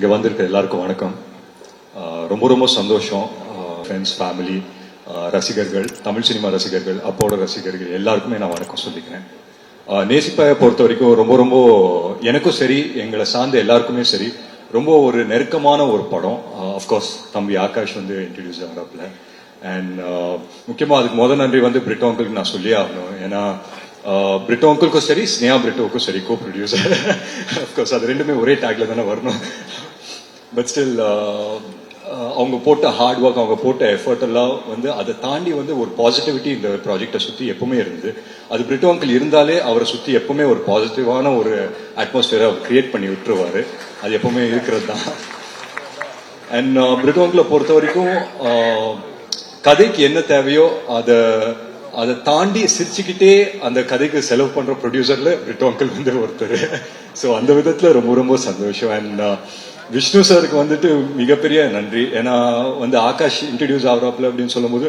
இங்கே வந்திருக்க எல்லாருக்கும் வணக்கம். ரொம்ப ரொம்ப சந்தோஷம். ஃப்ரெண்ட்ஸ், ஃபேமிலி, ரசிகர்கள், தமிழ் சினிமா ரசிகர்கள், அப்போட ரசிகர்கள் எல்லாருக்குமே நான் வணக்கம் சொல்லிக்கிறேன். நேசிப்பாயை பொறுத்த வரைக்கும் ரொம்ப ரொம்ப எனக்கும் சரி, எங்களை சார்ந்த எல்லாருக்குமே சரி, ரொம்ப ஒரு நெருக்கமான ஒரு படம். அஃப்கோர்ஸ் தம்பி ஆகாஷ் வந்து இன்ட்ரடியூஸ் ஆகிறாப்புல. அண்ட் முக்கியமாக அதுக்கு நன்றி வந்து பிரிட்டோ அங்கிளுக்கு நான் சொல்லியே ஆகணும். ஏன்னா பிரிட்டோ அங்கிளுக்கும் சரி, ஸ்னேஹா பிரிட்டோவுக்கும் சரி, கோ ப்ரொடியூசர். அஃப்கோர்ஸ் அது ரெண்டுமே ஒரே டேக்ல தானே வரணும். பட் ஸ்டில் அவங்க போட்ட ஹார்ட் ஒர்க், அவங்க போட்ட எஃபர்ட் எல்லாம் வந்து அதை தாண்டி வந்து ஒரு பாசிட்டிவிட்டி இந்த ப்ராஜெக்டை சுற்றி எப்பவுமே இருந்தது. அது பிரிட்டோ அங்கிள் இருந்தாலே அவரை சுற்றி எப்பவுமே ஒரு பாசிட்டிவான ஒரு அட்மாஸ்பியரை அவர் கிரியேட் பண்ணி விட்டுருவாரு. அது எப்பவுமே இருக்கிறது தான். அண்ட் பிரிட்டோ அங்கிளை பொறுத்த வரைக்கும் கதைக்கு என்ன தேவையோ அதை தாண்டி சிரிச்சுக்கிட்டே அந்த கதைக்கு செலவு பண்ற ப்ரொடியூசர்ல பிரிட்டோ அங்கிள் வந்து ஒருத்தர். ஸோ அந்த விதத்துல ரொம்ப ரொம்ப சந்தோஷம். அண்ட் விஷ்ணு சாருக்கு வந்துட்டு மிகப்பெரிய நன்றி. ஏன்னா வந்து ஆகாஷ் இன்ட்ரடியூஸ் ஆகிறாப்ல அப்படின்னு சொல்லும்போது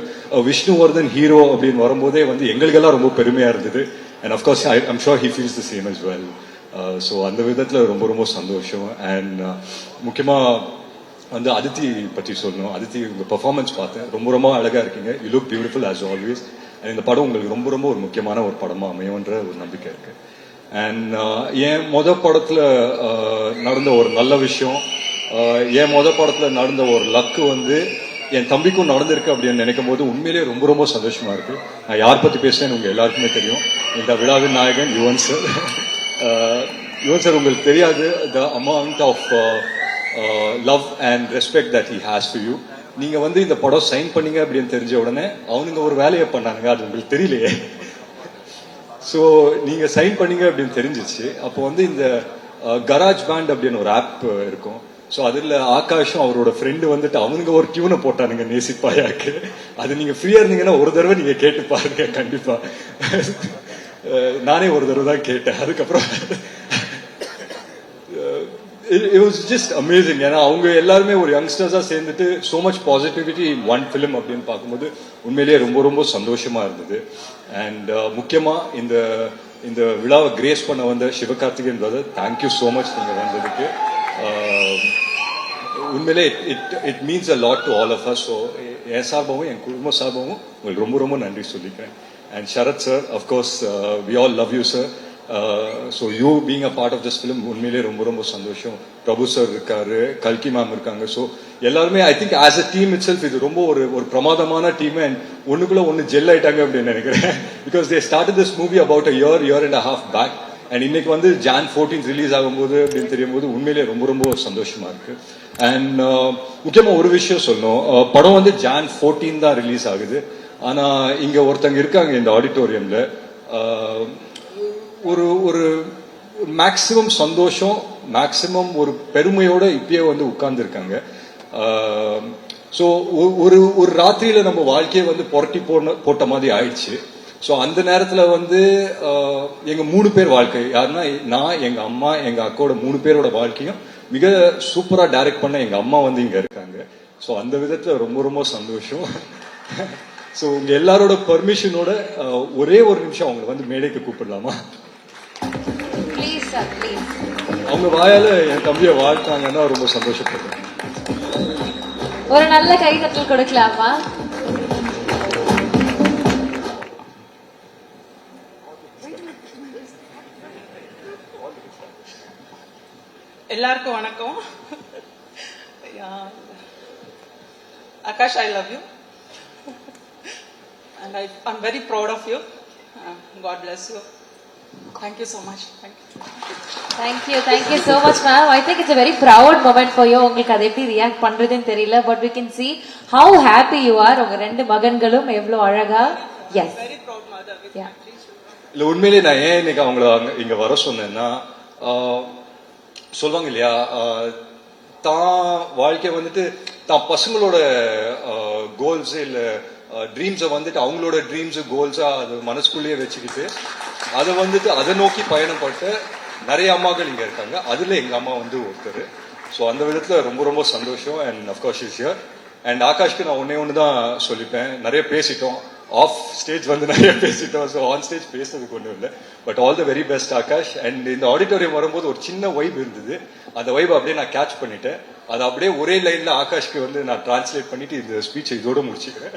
விஷ்ணு வர்தன் ஹீரோ அப்படின்னு வரும்போதே வந்து எங்களுக்கெல்லாம் ரொம்ப பெருமையா இருந்தது. And of course I'm sure he feels the same as well. So அந்த விதத்துல ரொம்ப ரொம்ப சந்தோஷம். அண்ட் முக்கியமா வந்து அதித்தி பற்றி சொல்லணும். அதித்தி உங்க பெர்ஃபார்மன்ஸ் பார்த்தேன், ரொம்ப ரொம்ப அழகா இருக்கீங்க. You look beautiful as always. இந்த படம் உங்களுக்கு ரொம்ப ரொம்ப ஒரு முக்கியமான ஒரு படமா அமையும்ன்ற ஒரு நம்பிக்கை இருக்கு. அண்ட் என் படத்துல நடந்த ஒரு நல்ல விஷயம், என் படத்துல நடந்த ஒரு லக்கு வந்து என் தம்பிக்கும் நடந்திருக்கு அப்படின்னு நினைக்கும் போது உண்மையிலேயே ரொம்ப ரொம்ப சந்தோஷமா இருக்கு. நான் யார் பத்தி பேசுறேன்னு உங்க எல்லாருக்குமே தெரியும். இந்த விழாவின் நாயகன் யுவன் சார். யுவன் சார், உங்களுக்கு தெரியாது the amount of love and respect that he has to you. நீங்க வந்து இந்த படம் சைன் பண்ணீங்க அப்படின்னு தெரிஞ்ச உடனே அவனுங்க ஒரு வேலையை பண்ணானுங்க, அது உங்களுக்கு தெரியலையே. ஸோ நீங்க சைன் பண்ணீங்க அப்படின்னு தெரிஞ்சிச்சு. அப்போ வந்து இந்த கராஜ் பேண்ட் அப்படின்னு ஒரு ஆப் இருக்கும். ஸோ அதில் ஆகாஷும் அவரோட ஃப்ரெண்டு வந்துட்டு அவனுங்க ஒரு டியூனை போட்டானுங்க நேசிப்பாயாக்கு. அது நீங்க ஃப்ரீயா இருந்தீங்கன்னா ஒரு தடவை நீங்க கேட்டு பாருங்க கண்டிப்பா. நானே ஒரு தடவை தான் கேட்டேன். அதுக்கப்புறம் it was just amazing. ஏன்னா அவங்க எல்லாருமே ஒரு யங்ஸ்டர்ஸா சேர்ந்துட்டு so much positivity in one film அப்படின்னு பார்க்கும்போது உண்மையிலேயே ரொம்ப ரொம்ப சந்தோஷமா இருந்தது. அண்ட் முக்கியமா இந்த விழாவை கிரேஸ் பண்ண வந்த Sivakarthikeyan brother, thank you so much நீங்க வந்ததுக்கு. உண்மையிலே it means a lot to all of us. So என் சார்பாகவும் என் குடும்ப சார்பாகவும் உங்களுக்கு ரொம்ப ரொம்ப நன்றி சொல்லிக்கிறேன். And Sarath sir, of course we all love you sir. So you being a part of this film உண்மையிலே ரொம்ப ரொம்ப சந்தோஷம். பிரபு சார் இருக்காரு, கல்கி மேம் இருக்காங்க. ஸோ எல்லாருமே I think as a team it self இது ரொம்ப ஒரு பிரமாதமான டீம். அண்ட் ஒண்ணுக்குள்ள ஒன்று ஜெல் ஆயிட்டாங்க அப்படின்னு நினைக்கிறேன். Because they started this movie about a year and a half back. அண்ட் இன்னைக்கு வந்து Jan 14 ரிலீஸ் ஆகும்போது அப்படின்னு தெரியும் போது உண்மையிலே ரொம்ப ரொம்ப சந்தோஷமா இருக்கு. அண்ட் முக்கியமா ஒரு விஷயம் சொல்லணும், படம் வந்து Jan 14 தான் ரிலீஸ் ஆகுது. ஆனா இங்க ஒருத்தங்க இருக்காங்க இந்த ஆடிட்டோரியம்ல, ஒரு மேக்சிமம் சந்தோஷம், மேக்சிமம் ஒரு பெருமையோட இப்பயே வந்து உட்கார்ந்து இருக்காங்க. ஸோ ஒரு ராத்திரியில நம்ம வாழ்க்கையை வந்து புரட்டி போட்ட மாதிரி ஆயிடுச்சு. ஸோ அந்த நேரத்தில் வந்து எங்க 3 பேர் வாழ்க்கை, யாருன்னா நான், எங்க அம்மா, எங்க அக்காவோட 3 பேரோட வாழ்க்கையும் மிக சூப்பரா டைரக்ட் பண்ண எங்க அம்மா வந்து இங்க இருக்காங்க. ஸோ அந்த விதத்துல ரொம்ப ரொம்ப சந்தோஷம். ஸோ உங்க எல்லாரோட பர்மிஷனோட ஒரே ஒரு நிமிஷம் அவங்க வந்து மேடைக்கு கூப்பிடலாமா? அவங்க வாயால என் தம்பியை வாழ்த்தாங்கன்னா ரொம்ப சந்தோஷப்படுறேன். ஒரு நல்ல கைதட்டல் கொடுக்கலாமா? எல்லாருக்கும் வணக்கம். Akash, I love you and I'm very proud of you. God bless you. Thank you so much. Thank you so much ma'am. I think it's a very proud moment for you. உங்களுக்கு அதை எப்படி react பண்றதுன்னு தெரியல, but we can see how happy you are. உங்க 2 மகன்களும் எவ்வளவு அழகா. Yes, very proud mother with my 3 children. இல்ல உண்மையிலேயே நான் ஏன் இன்னைக்கு அவங்கள இங்க வர சொன்னேன்னா, சொல்லுவாங்க இல்லையா, தான் வாழ்க்கை வந்துட்டு தான் பசங்களோட கோல்ஸ் இல்ல ட்ரீம்ஸை வந்துட்டு அவங்களோட ட்ரீம்ஸ் கோல்ஸா அது மனசுக்குள்ளேயே வச்சுக்கிட்டு அதை வந்துட்டு அதை நோக்கி பயணப்பட்டு நிறைய அம்மாக்கள் இங்க இருக்காங்க. அதுல எங்க அம்மா வந்து ஒருத்தர். ஸோ அந்த விதத்துல ரொம்ப ரொம்ப சந்தோஷம். And of course is here. And ஆகாஷ்க்கு நான் ஒன்னே ஒன்று தான் சொல்லிப்பேன், நிறைய பேசிட்டோம். ஆஃப் ஸ்டேஜ் வந்து நிறைய பேசிட்டோம். ஸோ ஆன் ஸ்டேஜ் பேசுறதுக்கு ஒன்றும் இல்லை. But all the very best Akash. And இந்த ஆடிட்டோரியம் வரும்போது ஒரு சின்ன வைப் இருந்தது. அந்த வைப் அப்படியே நான் கேட்ச் பண்ணிட்டேன். அது அப்படியே ஒரே லைன்ல ஆகாஷ்க்கு வந்து நான் டிரான்ஸ்லேட் பண்ணிட்டு இந்த ஸ்பீச் இதோட முடிச்சுக்கிறேன்.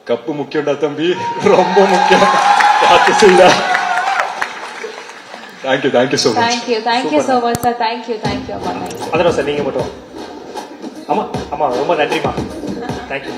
கப்பு முக்கியம்டா தம்பி, ரொம்ப முக்கியம். பார்த்து செய்யா. Thank you so much. Thank you so much sir. Thank you அம்மா. அதனால் சார் நீங்கள் மட்டும். ஆமாம் ரொம்ப நன்றிம்மா. தேங்க்யூ.